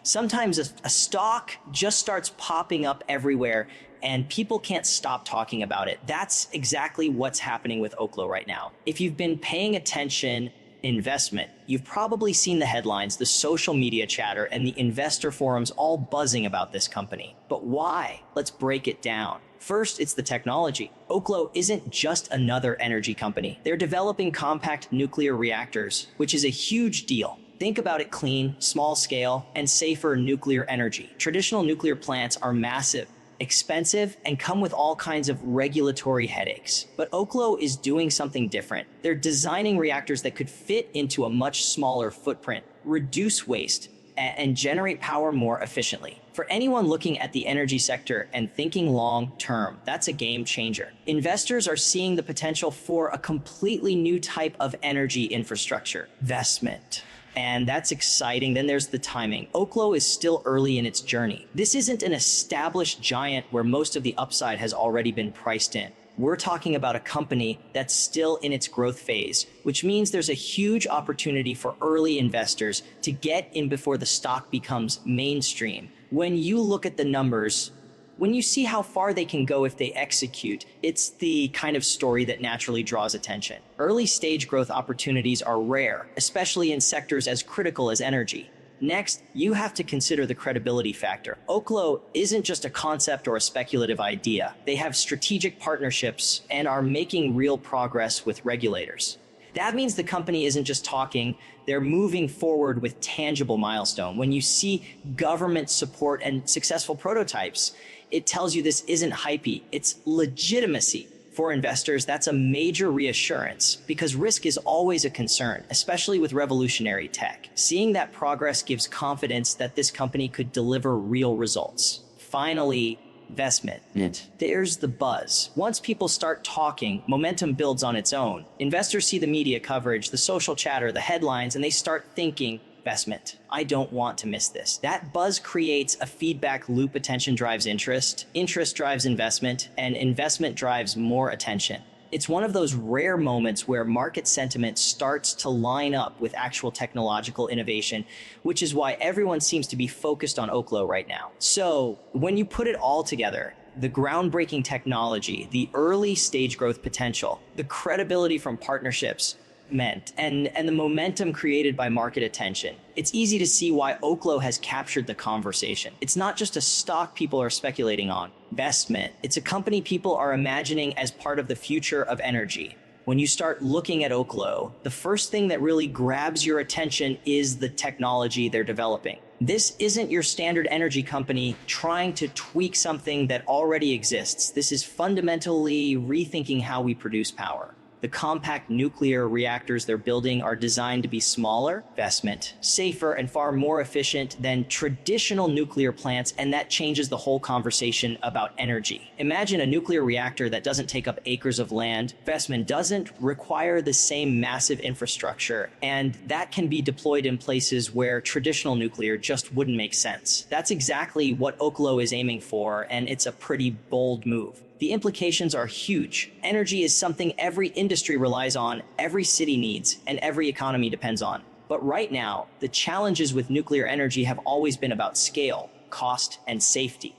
Sometimes a stock just starts popping up everywhere and people can't stop talking about it. That's exactly what's happening with Oklo right now. If you've been paying attention, investment, you've probably seen the headlines, the social media chatter, and the investor forums all buzzing about this company. But why? Let's break it down. First, it's the technology. Oklo isn't just another energy company. They're developing compact nuclear reactors, which is a huge deal. Think about it: clean, small scale, and safer nuclear energy. Traditional nuclear plants are massive, expensive, and come with all kinds of regulatory headaches. But Oklo is doing something different. They're designing reactors that could fit into a much smaller footprint, reduce waste, and generate power more efficiently. For anyone looking at the energy sector and thinking long term, that's a game changer. Investors are seeing the potential for a completely new type of energy infrastructure: investment. And that's exciting. Then there's the timing. Oklo is still early in its journey. This isn't an established giant where most of the upside has already been priced in. We're talking about a company that's still in its growth phase, which means there's a huge opportunity for early investors to get in before the stock becomes mainstream. When you look at the numbers, when you see how far they can go if they execute, it's the kind of story that naturally draws attention. Early stage growth opportunities are rare, especially in sectors as critical as energy. Next, you have to consider the credibility factor. Oklo isn't just a concept or a speculative idea. They have strategic partnerships and are making real progress with regulators. That means the company isn't just talking, they're moving forward with tangible milestone. When you see government support and successful prototypes, it tells you this isn't hypey, it's legitimacy. For investors, that's a major reassurance because risk is always a concern, especially with revolutionary tech. Seeing that progress gives confidence that this company could deliver real results. Finally, investment. There's the buzz. Once people start talking, momentum builds on its own. Investors see the media coverage, the social chatter, the headlines, and they start thinking, investment. I don't want to miss this. That buzz creates a feedback loop. Attention drives interest, interest drives investment, and investment drives more attention. It's one of those rare moments where market sentiment starts to line up with actual technological innovation, which is why everyone seems to be focused on Oklo right now. So when you put it all together, the groundbreaking technology, the early stage growth potential, the credibility from partnerships, and the momentum created by market attention, it's easy to see why Oklo has captured the conversation. It's not just a stock people are speculating on. Investment. It's a company people are imagining as part of the future of energy. When you start looking at Oklo, the first thing that really grabs your attention is the technology they're developing. This isn't your standard energy company trying to tweak something that already exists. This is fundamentally rethinking how we produce power. The compact nuclear reactors they're building are designed to be smaller, investment, safer, and far more efficient than traditional nuclear plants, and that changes the whole conversation about energy. Imagine a nuclear reactor that doesn't take up acres of land, investment doesn't require the same massive infrastructure, and that can be deployed in places where traditional nuclear just wouldn't make sense. That's exactly what Oklo is aiming for, and it's a pretty bold move. The implications are huge. Energy is something every industry relies on, every city needs, and every economy depends on. But right now, the challenges with nuclear energy have always been about scale, cost, and safety.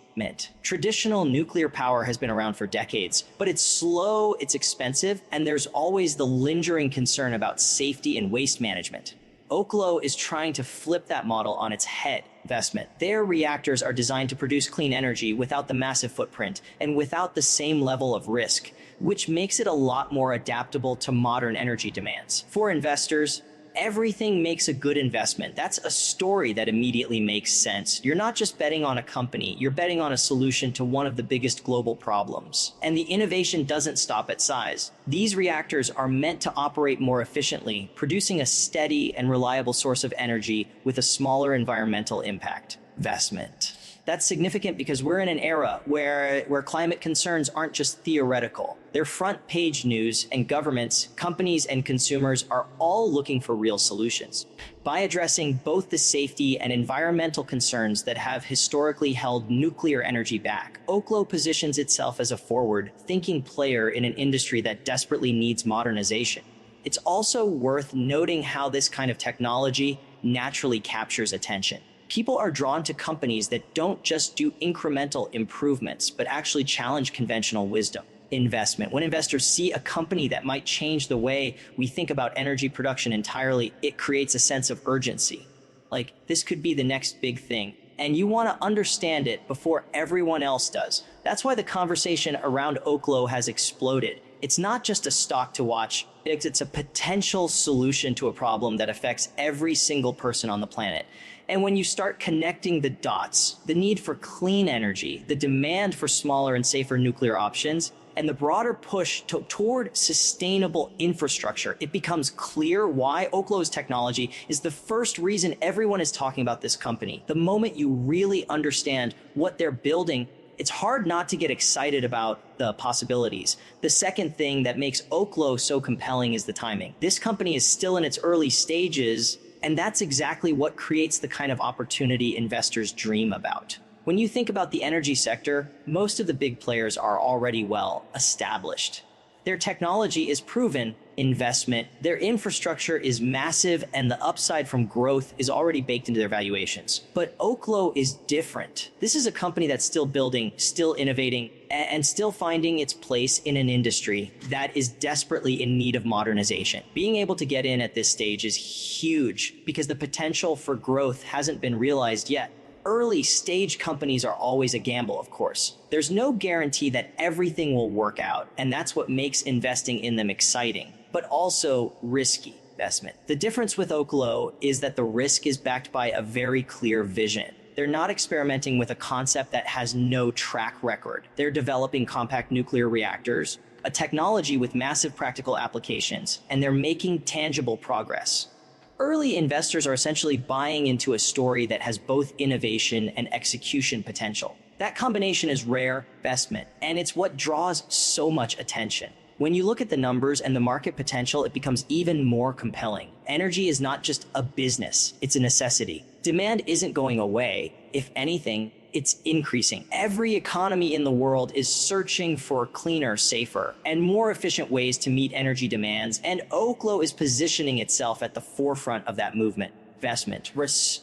Traditional nuclear power has been around for decades, but it's slow, it's expensive, and there's always the lingering concern about safety and waste management. Oklo is trying to flip that model on its head. Investment. Their reactors are designed to produce clean energy without the massive footprint and without the same level of risk, which makes it a lot more adaptable to modern energy demands. For investors, everything makes a good investment. That's a story that immediately makes sense. You're not just betting on a company, you're betting on a solution to one of the biggest global problems. And the innovation doesn't stop at size. These reactors are meant to operate more efficiently, producing a steady and reliable source of energy with a smaller environmental impact. Investment. That's significant because we're in an era where climate concerns aren't just theoretical. They're front page news, and governments, companies, and consumers are all looking for real solutions. By addressing both the safety and environmental concerns that have historically held nuclear energy back, Oklo positions itself as a forward-thinking player in an industry that desperately needs modernization. It's also worth noting how this kind of technology naturally captures attention. People are drawn to companies that don't just do incremental improvements, but actually challenge conventional wisdom. Investment. When investors see a company that might change the way we think about energy production entirely, it creates a sense of urgency. Like, this could be the next big thing, and you want to understand it before everyone else does. That's why the conversation around Oklo has exploded. It's not just a stock to watch, it's a potential solution to a problem that affects every single person on the planet. And when you start connecting the dots, the need for clean energy, the demand for smaller and safer nuclear options, and the broader push toward sustainable infrastructure, it becomes clear why Oklo's technology is the first reason everyone is talking about this company. The moment you really understand what they're building, it's hard not to get excited about the possibilities. The second thing that makes Oklo so compelling is the timing. This company is still in its early stages, and that's exactly what creates the kind of opportunity investors dream about. When you think about the energy sector, most of the big players are already well established. Their technology is proven investment, their infrastructure is massive, and the upside from growth is already baked into their valuations. But Oklo is different. This is a company that's still building, still innovating, and still finding its place in an industry that is desperately in need of modernization. Being able to get in at this stage is huge because the potential for growth hasn't been realized yet. Early stage companies are always a gamble, of course. There's no guarantee that everything will work out, and that's what makes investing in them exciting, but also risky investment. The difference with Oklo is that the risk is backed by a very clear vision. They're not experimenting with a concept that has no track record. They're developing compact nuclear reactors, a technology with massive practical applications, and they're making tangible progress. Early investors are essentially buying into a story that has both innovation and execution potential. That combination is rare investment, and it's what draws so much attention. When you look at the numbers and the market potential, it becomes even more compelling. Energy is not just a business, it's a necessity. Demand isn't going away. If anything, it's increasing. Every economy in the world is searching for cleaner, safer, and more efficient ways to meet energy demands, and Oklo is positioning itself at the forefront of that movement. Investment.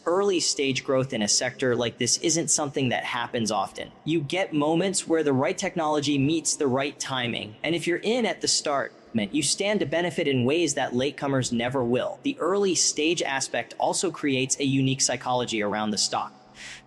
Early stage growth in a sector like this isn't something that happens often. You get moments where the right technology meets the right timing, and if you're in at the start, you stand to benefit in ways that latecomers never will. The early stage aspect also creates a unique psychology around the stock.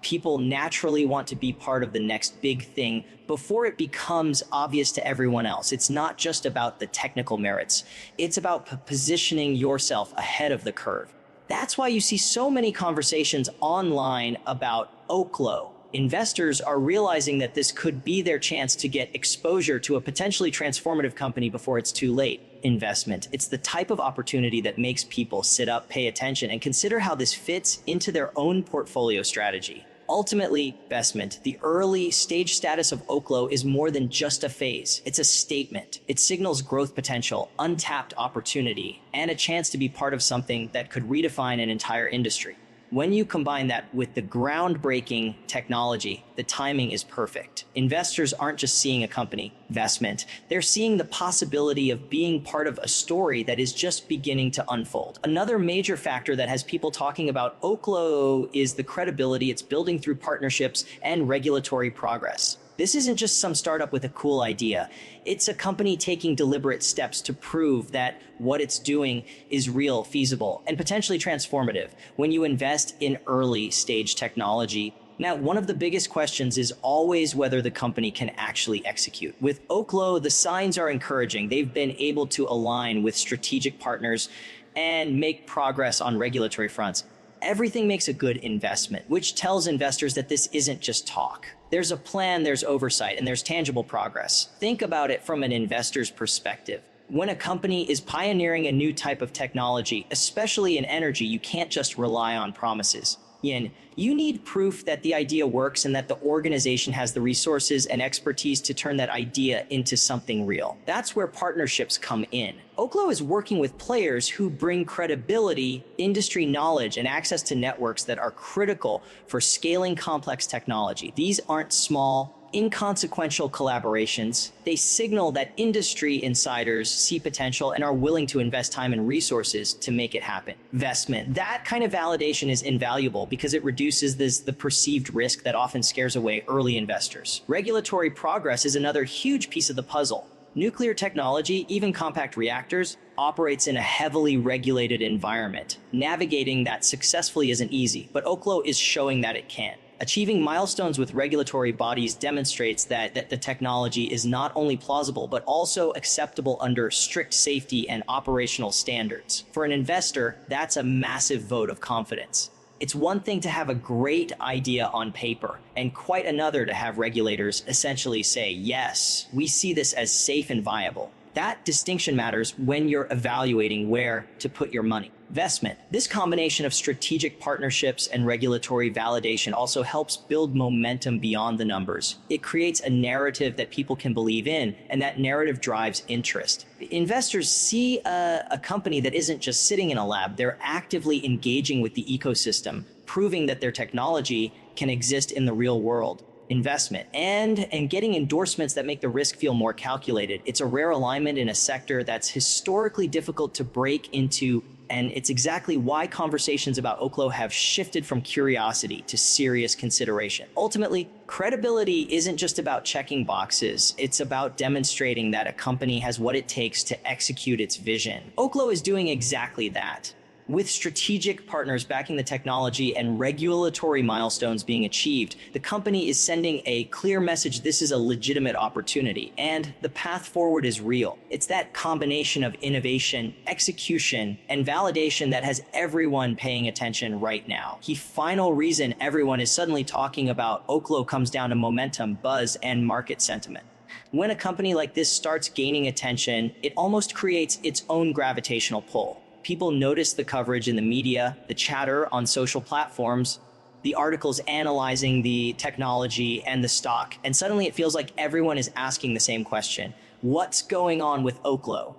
People naturally want to be part of the next big thing before it becomes obvious to everyone else. It's not just about the technical merits. It's about positioning yourself ahead of the curve. That's why you see so many conversations online about Oklo. Investors are realizing that this could be their chance to get exposure to a potentially transformative company before it's too late. Investment. It's the type of opportunity that makes people sit up, pay attention, and consider how this fits into their own portfolio strategy. Ultimately, investment. The early stage status of Oklo is more than just a phase. It's a statement. It signals growth potential, untapped opportunity, and a chance to be part of something that could redefine an entire industry. When you combine that with the groundbreaking technology, the timing is perfect. Investors aren't just seeing a company investment. They're seeing the possibility of being part of a story that is just beginning to unfold. Another major factor that has people talking about Oklo is the credibility it's building through partnerships and regulatory progress. This isn't just some startup with a cool idea. It's a company taking deliberate steps to prove that what it's doing is real, feasible, and potentially transformative when you invest in early stage technology. Now, one of the biggest questions is always whether the company can actually execute. With Oklo, the signs are encouraging. They've been able to align with strategic partners and make progress on regulatory fronts. Everything makes a good investment, which tells investors that this isn't just talk. There's a plan, there's oversight, and there's tangible progress. Think about it from an investor's perspective. When a company is pioneering a new type of technology, especially in energy, you can't just rely on promises. You need proof that the idea works and that the organization has the resources and expertise to turn that idea into something real. That's where partnerships come in. Oklo is working with players who bring credibility, industry knowledge, and access to networks that are critical for scaling complex technology. These aren't small, inconsequential collaborations. They signal that industry insiders see potential and are willing to invest time and resources to make it happen. Investment. That kind of validation is invaluable because it reduces the perceived risk that often scares away early investors. Regulatory progress is another huge piece of the puzzle. Nuclear technology, even compact reactors, operates in a heavily regulated environment. Navigating that successfully isn't easy, but Oklo is showing that it can. Achieving milestones with regulatory bodies demonstrates that the technology is not only plausible, but also acceptable under strict safety and operational standards. For an investor, that's a massive vote of confidence. It's one thing to have a great idea on paper, and quite another to have regulators essentially say, yes, we see this as safe and viable. That distinction matters when you're evaluating where to put your money. Investment. This combination of strategic partnerships and regulatory validation also helps build momentum beyond the numbers. It creates a narrative that people can believe in, and that narrative drives interest. Investors see a company that isn't just sitting in a lab. They're actively engaging with the ecosystem, proving that their technology can exist in the real world. Investment and getting endorsements that make the risk feel more calculated. It's a rare alignment in a sector that's historically difficult to break into, and it's exactly why conversations about Oklo have shifted from curiosity to serious consideration. Ultimately, credibility isn't just about checking boxes. It's about demonstrating that a company has what it takes to execute its vision. Oklo is doing exactly that. With strategic partners backing the technology and regulatory milestones being achieved, the company is sending a clear message: this is a legitimate opportunity, and the path forward is real. It's that combination of innovation, execution, and validation that has everyone paying attention right now. The final reason everyone is suddenly talking about Oklo comes down to momentum, buzz, and market sentiment. When a company like this starts gaining attention, it almost creates its own gravitational pull. People notice the coverage in the media, the chatter on social platforms, the articles analyzing the technology and the stock, and suddenly it feels like everyone is asking the same question: what's going on with Oklo?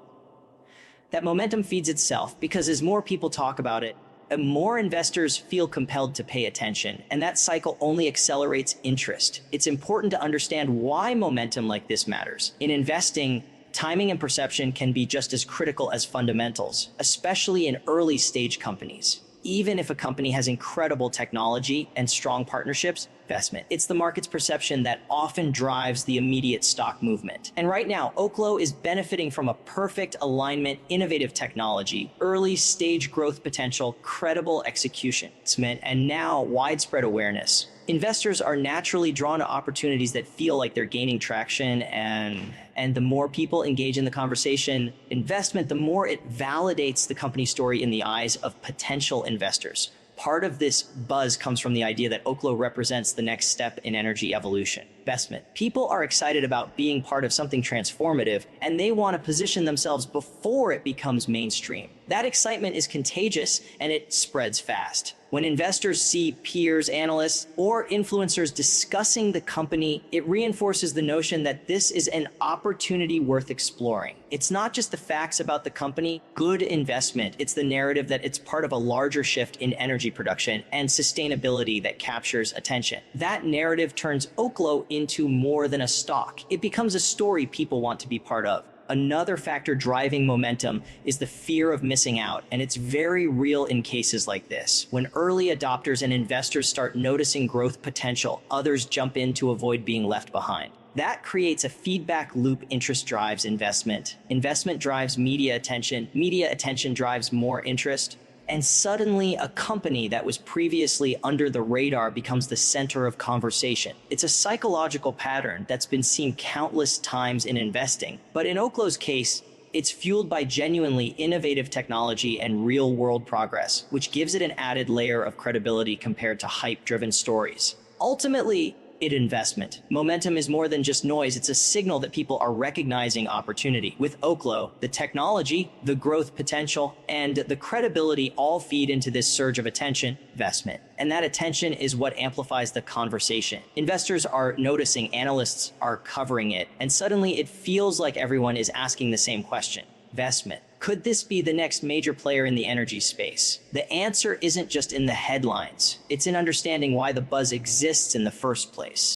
That momentum feeds itself because as more people talk about it, more investors feel compelled to pay attention, and that cycle only accelerates interest. It's important to understand why momentum like this matters. In investing, timing and perception can be just as critical as fundamentals, especially in early stage companies. Even if a company has incredible technology and strong partnerships, investment. It's the market's perception that often drives the immediate stock movement. And right now, Oklo is benefiting from a perfect alignment: innovative technology, early stage growth potential, credible execution, and now widespread awareness. Investors are naturally drawn to opportunities that feel like they're gaining traction, and the more people engage in the conversation, investment, the more it validates the company story in the eyes of potential investors. Part of this buzz comes from the idea that Oklo represents the next step in energy evolution. Investment. People are excited about being part of something transformative, and they want to position themselves before it becomes mainstream. That excitement is contagious, and it spreads fast. When investors see peers, analysts, or influencers discussing the company, it reinforces the notion that this is an opportunity worth exploring. It's not just the facts about the company. Good investment. It's the narrative that it's part of a larger shift in energy production and sustainability that captures attention. That narrative turns Oklo into more than a stock. It becomes a story people want to be part of. Another factor driving momentum is the fear of missing out, and it's very real in cases like this. When early adopters and investors start noticing growth potential, others jump in to avoid being left behind. That creates a feedback loop. Interest drives investment. Investment drives media attention. Media attention drives more interest. And suddenly, a company that was previously under the radar becomes the center of conversation. It's a psychological pattern that's been seen countless times in investing. But in Oklo's case, it's fueled by genuinely innovative technology and real-world progress, which gives it an added layer of credibility compared to hype-driven stories. Ultimately, investment. Momentum is more than just noise. It's a signal that people are recognizing opportunity. With Oklo, the technology, the growth potential, and the credibility all feed into this surge of attention. Investment. And that attention is what amplifies the conversation. Investors are noticing, analysts are covering it, and suddenly it feels like everyone is asking the same question. investment. Could this be the next major player in the energy space? The answer isn't just in the headlines, it's in understanding why the buzz exists in the first place.